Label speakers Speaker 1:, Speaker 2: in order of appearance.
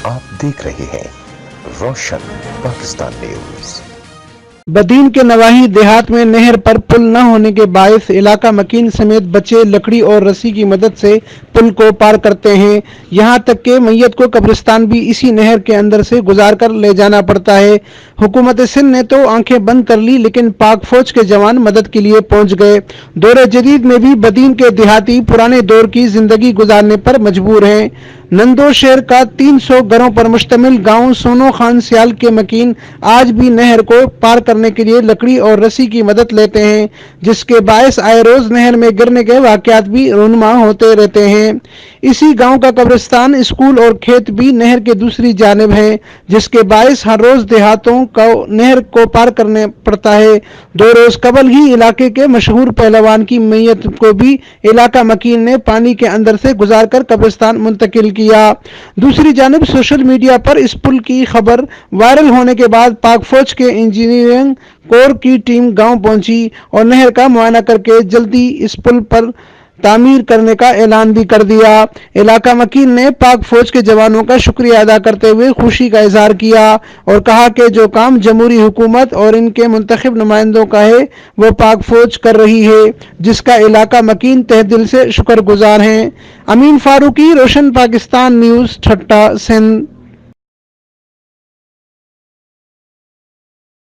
Speaker 1: आप देख रहे हैं रोशन पाकिस्तान न्यूज।
Speaker 2: बदीन के नवाही देहात में नहर पर पुल न होने के बायस इलाका मकीन समेत बच्चे लकड़ी और रस्सी की मदद से पुल को पार करते हैं। यहां तक कि मैयत को कब्रिस्तान भी इसी नहर के अंदर से गुजार कर ले जाना पड़ता है। हुकूमत सिंध ने तो आंखें बंद कर ली, लेकिन पाक फौज के जवान मदद के लिए पहुंच गए। दौरे जदीद में भी बदीन के देहाती पुराने दौर की जिंदगी गुजारने पर मजबूर हैं। नंदो शहर का 300 घरों पर मुश्तमिल गांव सोनो खान सियाल के मकीन आज भी नहर को पार करने के लिए लकड़ी और रस्सी की मदद लेते हैं, जिसके बायस आए रोज नहर में गिरने के वाकयात भी रूनुमा होते रहते हैं। इसी गांव का कब्रिस्तान, स्कूल और खेत भी नहर के दूसरी जानिब है, जिसके बायस हर रोज देहातों को नहर को पार करने पड़ता है। 2 रोज कबल ही इलाके के मशहूर पहलवान की मैयत को भी इलाका मकीन ने पानी के अंदर से गुजार कर कब्रिस्तान मुंतकिल किया। दूसरी जानिब सोशल मीडिया पर इस पुल की खबर वायरल होने के बाद पाक फौज के इंजीनियरिंग कोर की टीम गांव पहुंची और नहर का मुआयना करके जल्दी इस पुल पर तामीर करने का ऐलान भी कर दिया। इलाका मकीन ने पाक फौज के जवानों का शुक्रिया अदा करते हुए खुशी का इजहार किया और कहा कि जो काम जमहूरी हुकूमत और इनके मुंतखब नुमाइंदों का है वो पाक फौज कर रही है, जिसका इलाका मकीन तहे दिल से शुक्रगुजार हैं। अमीन फारूकी, रोशन पाकिस्तान न्यूज़, ठट्टा, सिंध।